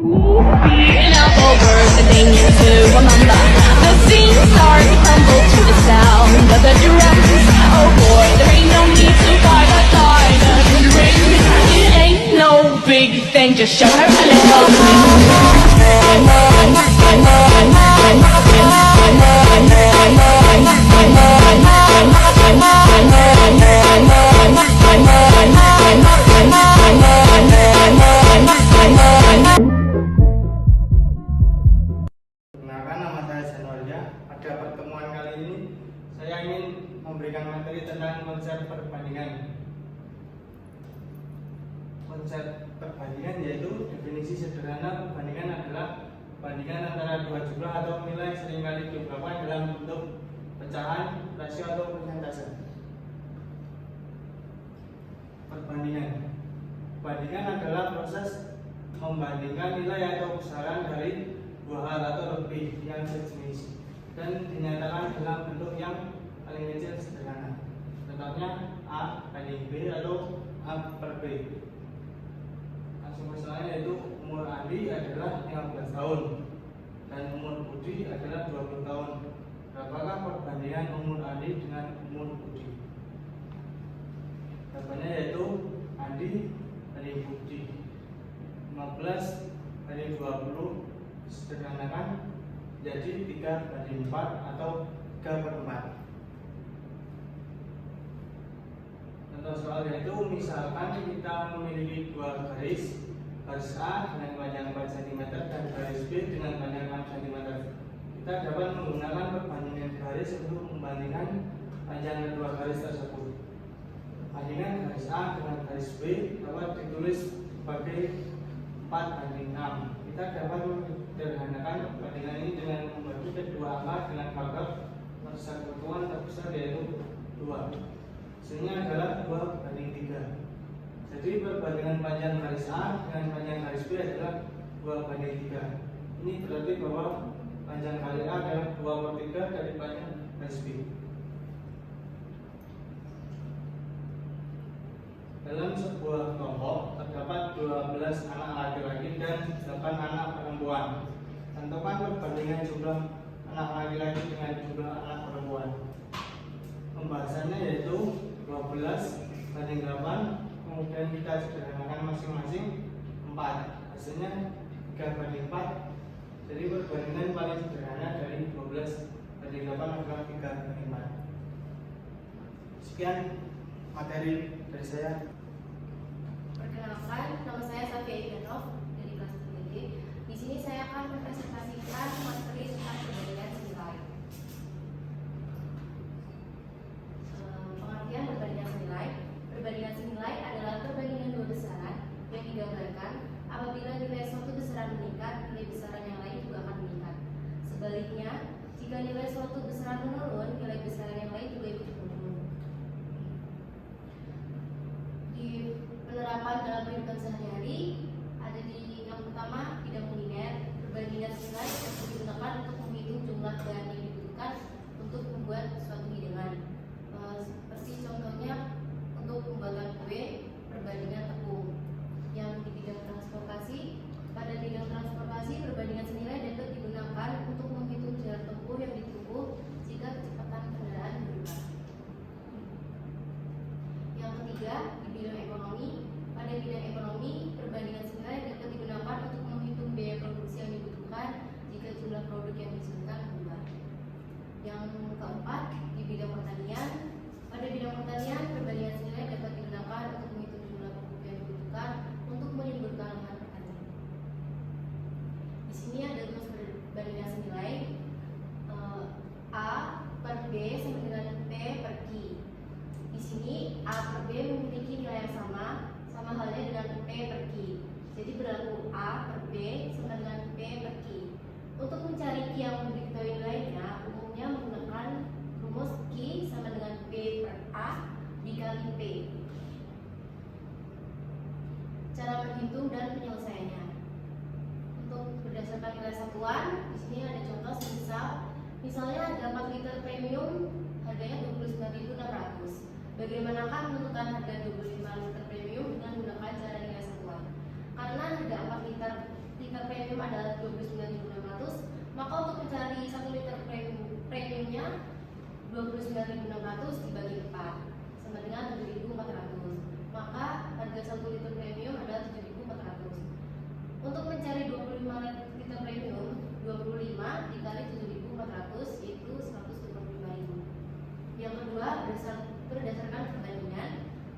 An awful word, the thing is to remember. The scene starts to crumble to the sound of the drums. Oh boy, there ain't no need to fight a diamond ring. It ain't no big thing, just show her a little Perkenalkan, nama saya Januarja. Pada pertemuan kali ini saya ingin memberikan materi tentang konsep perbandingan. Konsep perbandingan yaitu definisi sederhana perbandingan adalah perbandingan antara dua jumlah atau nilai seringkali diungkapkan dalam bentuk pecahan, rasio atau persentase. Perbandingan adalah proses membandingkan nilai atau besaran dari dua hal atau lebih yang sejenis dan dinyatakan dalam bentuk yang paling kecil sederhana. Contohnya A banding B atau A per B. Langsung misalnya yaitu umur Andi adalah 15 tahun dan umur Budi adalah 20 tahun. Berapakah perbandingan umur Andi dengan umur Budi? Jawabannya yaitu Andi banding Budi 15 banding 20 sederhanakan jadi 3 banding 4 atau 3 per 4. Contoh soal yaitu misalkan kita memiliki dua garis A dengan panjang 4 cm dan garis B dengan panjang 6 cm. Kita dapat menggunakan perbandingan garis untuk membandingkan panjang kedua garis tersebut. Bandingan garis A dengan garis B dapat ditulis sebagai 4 banding 6. Kita dapat menyederhanakan perbandingan ini dengan membagi kedua angka dengan faktor persatuan terbesar yaitu 2. Hasilnya adalah 2 banding 3. Jadi perbandingan panjang garis A dengan panjang garis B adalah 2 banding 3. Ini berarti bahwa panjang garis A adalah 2/3 dari panjang garis B. Dalam sebuah kelompok terdapat 12 anak laki-laki dan 8 anak perempuan. Tentukan perbandingan jumlah anak laki-laki dengan jumlah anak perempuan. Pembahasannya yaitu 12 banding 8, kemudian kita sederhanakan masing-masing 4. Hasilnya 3 banding 4. Jadi perbandingan paling sederhana dari 12 banding 8 adalah 3 banding 4. Sekian materi dari saya. Perkenalkan, nama saya Safia Iganov dari kelas 3D. Di sini saya akan mempresentasikan materi tentang perbandingan senilai. Pengertian perbandingan senilai. Perbandingan senilai adalah perbandingan dua besaran yang digambarkan apabila nilai suatu besaran meningkat, nilai besaran yang lain juga akan meningkat. Sebaliknya, jika nilai suatu besaran menurun, nilai besaran yang lain juga ikut menurun. Di penerapan dalam kehidupan sehari-hari ada di yang pertama bidang kuliner. Perbandingan senilai dapat digunakan untuk menghitung jumlah bahan yang dibutuhkan untuk membuat suatu hidangan. Seperti contohnya untuk pembuatan kue, perbandingan tepung. Yang di bidang transportasi, pada bidang transportasi perbandingan senilai dapat digunakan untuk menghitung jarak tempuh yang ditempuh jika kecepatan kendaraan berubah. Yang ketiga, di bidang ekonomi. Pada bidang ekonomi, perbandingan senilai dapat digunakan untuk menghitung biaya produksi yang dibutuhkan jika jumlah produk yang dihasilkan berubah. Yang keempat, di bidang pertanian. Pada bidang pertanian, perbandingan senilai dapat digunakan untuk menghitung jumlah pupuk yang dibutuhkan untuk menyuburkan lahan pertanian. Di sini ada rumus perbandingan senilai. A per B sama dengan P per Q. Di sini A per B memiliki nilai yang sama halnya dengan P per Q. Jadi berlaku A per B sama dengan P per Q. Untuk mencari Q yang belum diketahui nilainya, umumnya menggunakan rumus Q sama dengan P per A dikali P. Cara menghitung dan penyelesaiannya. Untuk berdasarkan nilai satuan, di sini ada contoh misalnya harga 4 liter premium harganya 29.600. Bagaimanakah menentukan harga 25 liter premium dengan menggunakan cara nilai satuan? Karena harga 4 liter jika premium adalah 29.600, maka untuk mencari 1 liter premiumnya 29.600 dibagi 4 sama dengan 7.400. Maka harga 1 liter premium adalah 7.400. Untuk mencari 25 liter premium, 25 dikali 7.400 yaitu 155.000. Yang kedua, berdasarkan perbandingan,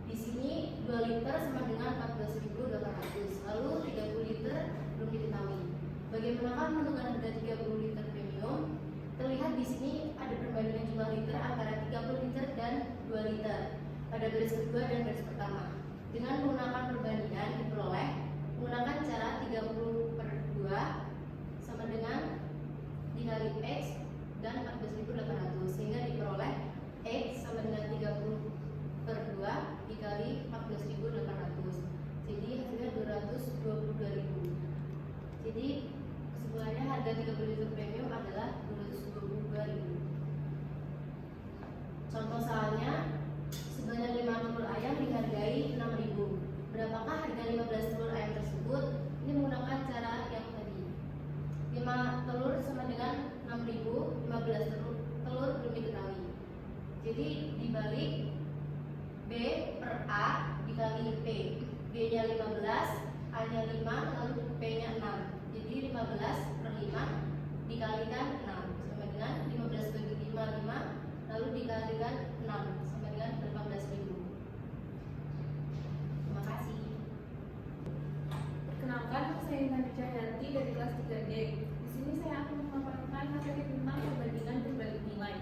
di sini 2 liter sama dengan 14.800, lalu 30 liter belum diketahui. Bagaimanakah menentukan harga 30 liter premium? Terlihat di sini ada perbandingan jumlah liter antara 30 liter dan 2 liter pada garis kedua dan garis pertama. Dengan menggunakan perbandingan diperoleh menggunakan cara 30 per 2 sama dengan dikali X dan 14.800, sehingga diperoleh X sama dengan 30 per 2 dikali 14.800. Jadi hasilnya 222.000. Jadi kesimpulannya harga 30 liter premium adalah 222.000. Contoh soalnya, sebanyak 5 telur ayam dihargai 6.000. Berapakah harga 15 telur ayam tersebut? Ini menggunakan cara yang tadi. 5 telur sama dengan 6.000, 15 telur belum diketahui. Jadi dibalik B per A dikali P. B-nya 15, A-nya 5, lalu P-nya 6. Jadi 15 per 5 dikalikan 6 sama dengan 15 bagi 5, 5, lalu dikalikan 6 sama dengan 18.000. Terima kasih. Perkenalkan, saya Intan Cahyati dari kelas 3D. Di sini saya akan memaparkan materi tentang perbandingan berbalik nilai.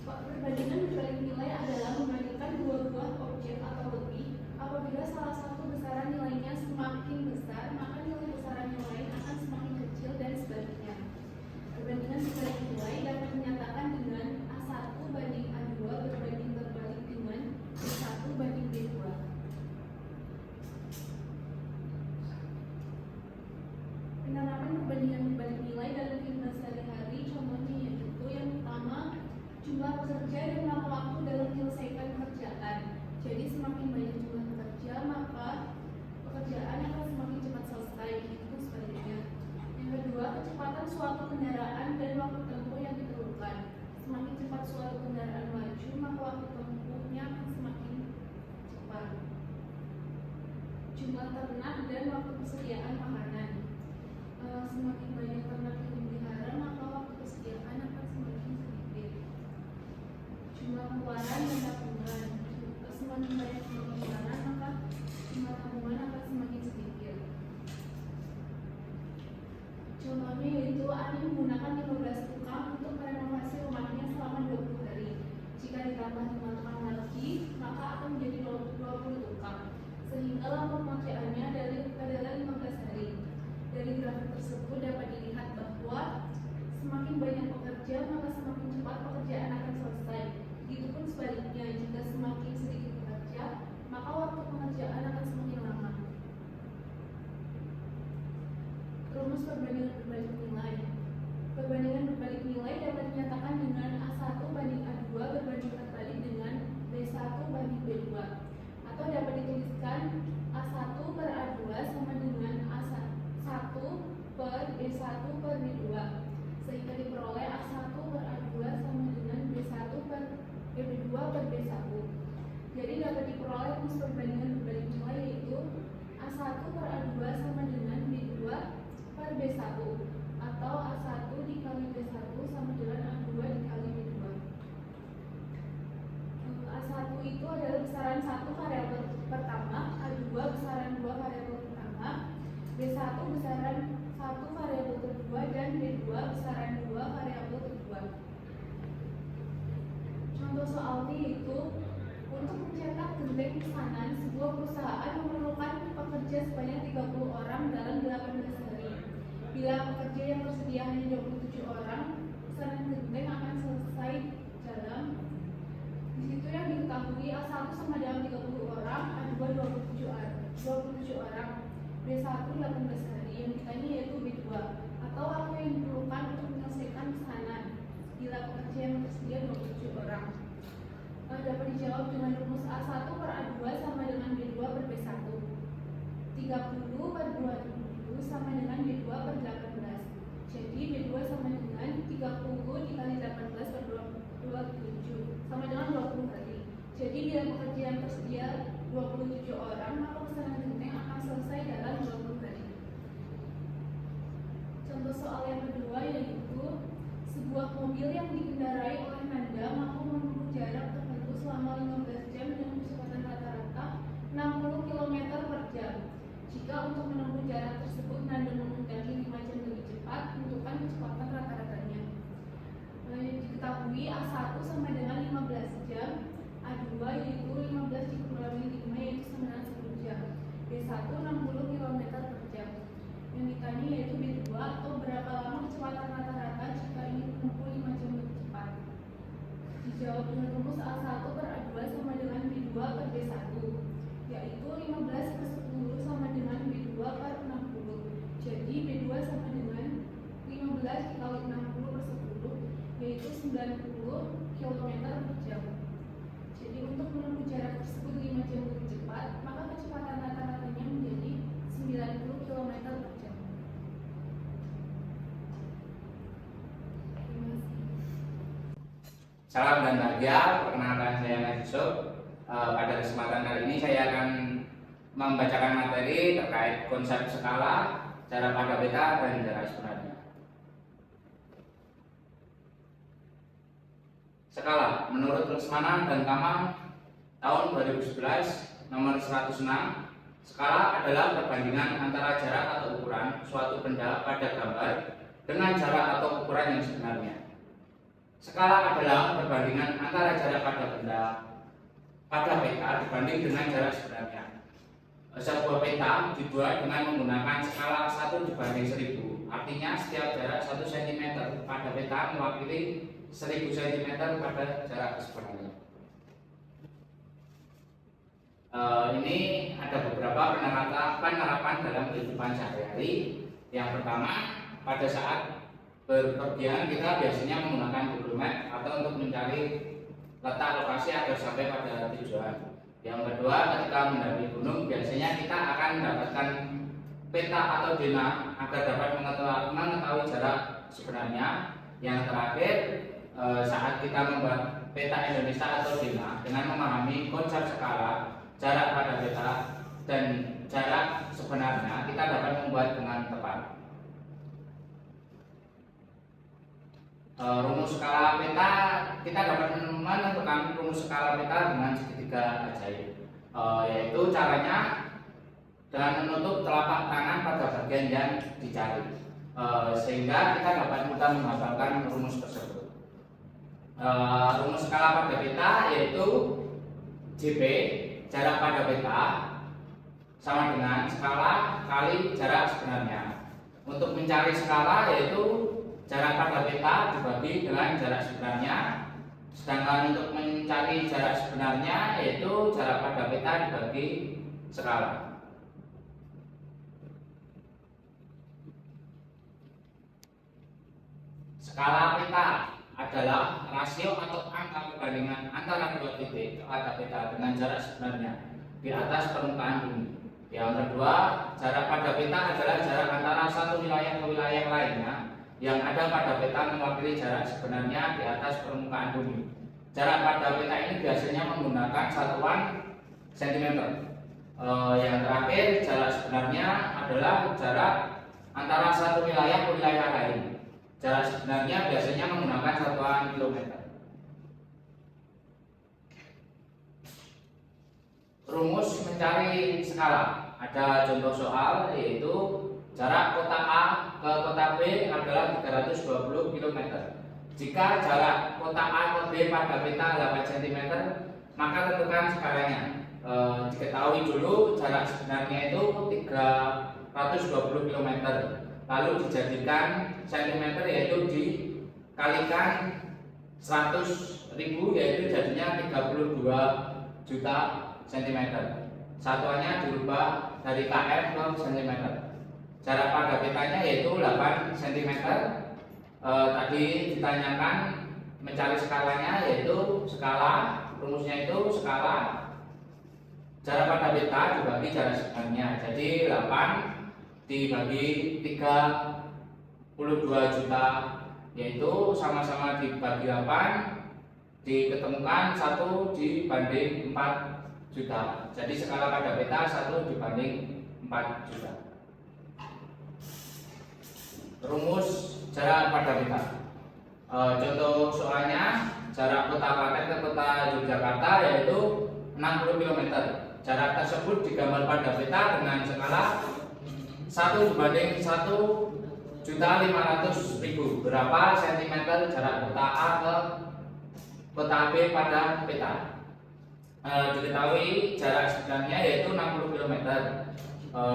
Perbandingan berbalik nilai adalah membandingkan dua buah objek atau lebih. Apabila salah satu besaran nilainya semakin besar, maka nilai besaran yang lain akan semakin kecil dan sebaliknya. Perbandingan berbalik nilai dapat dinyatakan dengan A1 banding A2 berbanding terbalik dengan B1 banding B2. Penerapan perbandingan berbalik nilai dalam kehidupan sehari-hari contohnya yaitu yang pertama, jumlah pekerja dan waktu dalam menyelesaikan pekerjaan. Jadi semakin banyak jumlah pekerja, maka pekerjaan akan semakin cepat selesai. Itu sebaliknya. Yang kedua, kecepatan suatu kendaraan dan waktu tempuh yang diperlukan. Semakin cepat suatu kendaraan maju, maka waktu tempuhnya akan semakin cepat. Jumlah ternak dan waktu persediaan makanan. Semakin banyak ternak yang dipelihara, maka waktu persediaan akan semakin sedikit. Jumlah pengeluaran dan tabungan. Semakin banyak pengeluaran, maka jumlah tabungan akan semakin sedikit. Contohnya yaitu Ani menggunakan 15 tukang untuk merenovasi rumahnya selama 20 hari. Jika ditambah 5 tukang lagi, maka akan menjadi 20 tukang. Sehingga lama pemakaiannya adalah 15 hari. Dari grafik tersebut dapat dilihat bahwa semakin banyak pekerja, maka semakin cepat pekerjaan akan selesai. Begitupun sebaliknya, jika semakin sedikit pekerja, maka waktu pengerjaan akan semakin lama. Rumus perbandingan berbalik nilai. Perbandingan berbalik nilai dapat dinyatakan dengan A1 banding A2 berbanding terbalik dengan B1 banding B2. Atau dapat dituliskan A1 per A2 sama dengan A1 per B1 per B2. Sehingga diperoleh A1 per A2 sama dengan B1 per B2 per B1. Jadi dapat diperoleh rumus perbandingan berbalik nilai yaitu A1 per A2 sama dengan B2 per B1 atau A1 dikali B1 sama dengan A2 dikali B2. A1 itu adalah besaran 1 variabel pertama, A2 besaran 2 variabel pertama, B1 besaran 1 variabel kedua, dan B2 besaran 2 variabel kedua. Contoh soalnya yaitu untuk mencetak genteng pesanan, sebuah perusahaan memerlukan pekerja sebanyak 30 orang dalam 18 hari. Bila pekerja yang tersedia hanya 27 orang, pesanan genteng akan selesai dalam disitu yang diketahui A1 sama dengan 30 orang, A2 27 orang, B1 18 hari, yang ditanya yaitu B2 atau waktu yang diperlukan untuk menyelesaikan pesanan bila pekerja yang tersedia 27 orang. Dapat dijawab dengan rumus A1 per A2 sama dengan B2 per B1. 30 30/20 sama dengan B2/18. Jadi B2 sama dengan 30 dikali 18/27 sama dengan 20 kali. Jadi bila pekerjaan tersedia 27 orang, maka pesanan genteng akan selesai dalam 20 kali. Contoh soal yang kedua yaitu sebuah mobil yang dikendarai oleh Nanda mampu menempuh jarak tertentu selama 15 jam dengan kecepatan rata-rata 60 km per jam. Jika untuk menempuh jarak tersebut Nanda menghendaki 5 jam lebih cepat, tentukan kecepatan rata-ratanya. Diketahui A1 sama dengan 15 jam, A2 yaitu 15 dikurangi 5 yaitu sama dengan 10 jam, B1 60 km per jam. Yang ditanya yaitu B2 atau berapa lama kecepatan rata-rata jika ingin menempuh 5 jam lebih cepat. Dijawab dengan rumus A1 per A2 sama dengan B2 per B1, yaitu 15/10 sama dengan B2 per 60. Jadi B2 sama dengan 15 dikali 60/10 yaitu 90 km per jam. Jadi untuk menempuh jarak tersebut 5 jam lebih cepat, maka kecepatan rata-ratanya menjadi 90 km per jam. Terima kasih. Salam dan bahagia, perkenalkan saya Najisub. Pada kesempatan kali ini saya akan membacakan materi terkait konsep skala, cara pada beta, dan cara sebenarnya. Skala, menurut Lesmana dan Kamang tahun 2011 nomor 106, skala adalah perbandingan antara jarak atau ukuran suatu benda pada gambar dengan jarak atau ukuran yang sebenarnya. Skala adalah perbandingan antara jarak pada benda pada peta dibanding dengan jarak sebenarnya. Sebuah peta dibuat dengan menggunakan skala 1/1000. Artinya setiap jarak 1 cm pada peta mewakili 1000 cm pada jarak sebenarnya. Ini ada beberapa penerapan dalam kehidupan sehari-hari. Yang pertama, pada saat berpergian kita biasanya menggunakan Google Map atau untuk mencari letak lokasi agar sampai pada tujuan. Yang kedua, ketika mendaki gunung biasanya kita akan mendapatkan peta atau dena agar dapat mengetahui jarak sebenarnya. Yang terakhir, saat kita membuat peta Indonesia atau dena dengan memahami konsep skala, jarak pada peta dan jarak sebenarnya, kita dapat membuat dengan tepat. Rumus skala peta, kita dapat menentukan rumus skala peta dengan segitiga ajaib, yaitu caranya dengan menutup telapak tangan pada bagian yang dicari, sehingga kita dapat mudah menghafalkan rumus tersebut. Rumus skala pada peta yaitu JP, jarak pada peta, sama dengan skala kali jarak sebenarnya. Untuk mencari skala yaitu jarak pada peta dibagi dengan jarak sebenarnya, sedangkan untuk mencari jarak sebenarnya yaitu jarak pada peta dibagi skala. Skala peta adalah rasio atau angka perbandingan antara dua titik pada peta dengan jarak sebenarnya di atas permukaan bumi. Yang kedua, jarak pada peta adalah jarak antara satu wilayah ke wilayah lainnya yang ada pada peta mewakili jarak sebenarnya di atas permukaan bumi. Jarak pada peta ini biasanya menggunakan satuan cm. Yang terakhir, jarak sebenarnya adalah jarak antara satu wilayah ke wilayah lain. Jarak sebenarnya biasanya menggunakan satuan kilometer. Rumus mencari skala. Ada contoh soal yaitu jarak kota A ke kota B adalah 320 km. Jika jarak kota A ke B pada peta 8 cm, maka tentukan skalanya. Diketahui dulu jarak sebenarnya itu 320 km. Lalu dijadikan cm yaitu dikalikan 100.000 yaitu jadinya 32 juta cm. Satuannya dirubah dari km ke cm. Jarak pada petanya yaitu 8 cm. Tadi ditanyakan mencari skalanya yaitu skala, rumusnya itu skala jarak pada peta dibagi jarak sebenarnya. Jadi 8 dibagi 32 juta, yaitu sama-sama dibagi 8 diketemukan 1 dibanding 4 juta. Jadi skala pada peta 1 dibanding 4 juta. Rumus jarak pada peta. Contoh soalnya, jarak kota Klaten ke kota Yogyakarta yaitu 60 km. Jarak tersebut digambar pada peta dengan skala 1 dibanding 1.500.000. Berapa sentimeter jarak kota A ke kota B pada peta? Diketahui jarak sebenarnya yaitu 60 km.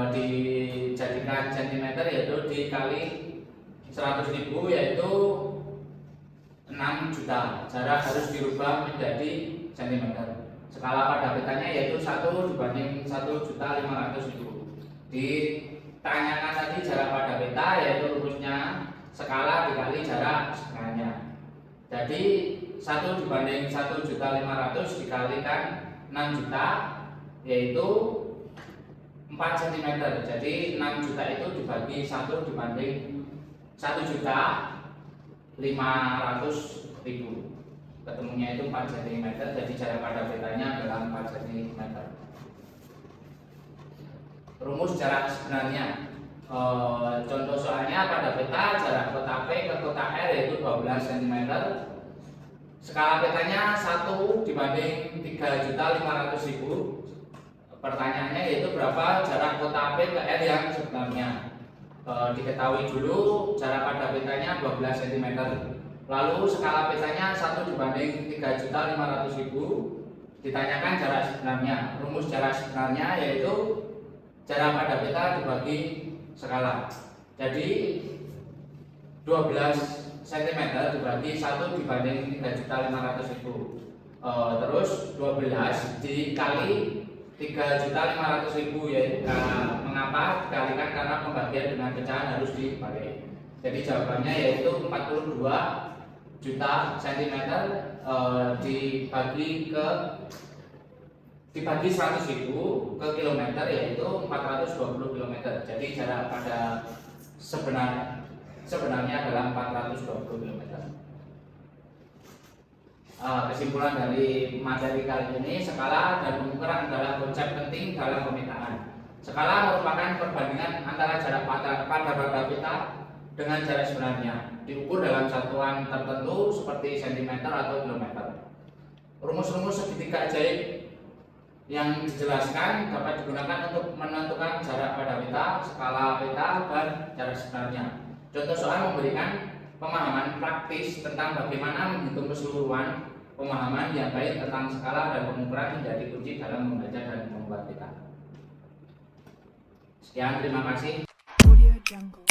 Dijadikan sentimeter yaitu dikali 100.000 yaitu 6 juta. Jarak harus dirubah menjadi sentimeter. Skala pada petanya yaitu 1 dibanding 1.500.000. Ditanyakan tadi jarak pada peta yaitu rumusnya skala dikali jarak sebenarnya. Jadi 1 dibanding 1.500.000 dikalikan 6 juta yaitu 4 cm. Jadi 6 juta itu dibagi 1 dibanding 1.500.000. Ketemunya itu 4 cm. Jadi jarak pada petanya adalah 4 cm. Rumus jarak sebenarnya. Contoh soalnya pada peta jarak kota P ke kota R yaitu 12 cm. Skala petanya 1 dibanding 3.500.000. Pertanyaannya yaitu berapa jarak kota P ke R yang sebenarnya. Diketahui dulu jarak pada petanya 12 cm. Lalu skala petanya 1 dibanding 3.500.000. Ditanyakan jarak sebenarnya. Rumus jarak sebenarnya yaitu jarak pada peta dibagi skala. Jadi 12 cm dibagi 1 dibanding 3.500.000. Terus 12 dikali 3.500.000 yaitu mengapa dikalikan karena pembagian dengan pecahan harus dibalik. Jadi jawabannya yaitu 42 juta cm dibagi 100.000 ke kilometer yaitu 420 km. Jadi jarak pada sebenarnya adalah 420 km. Kesimpulan dari materi kali ini, skala dan pengukuran adalah konsep penting dalam pemetaan. Skala merupakan perbandingan antara jarak pada peta dengan jarak sebenarnya, diukur dalam satuan tertentu seperti cm atau kilometer. Rumus-rumus segitiga ajaib yang dijelaskan dapat digunakan untuk menentukan jarak pada peta, skala peta, dan jarak sebenarnya. Contoh soal memberikan pemahaman praktis tentang bagaimana menghitung keseluruhan. Pemahaman yang baik tentang skala dan pengukuran menjadi kunci dalam membaca dan membuat peta. Sekian, terima kasih. Audio Jungle.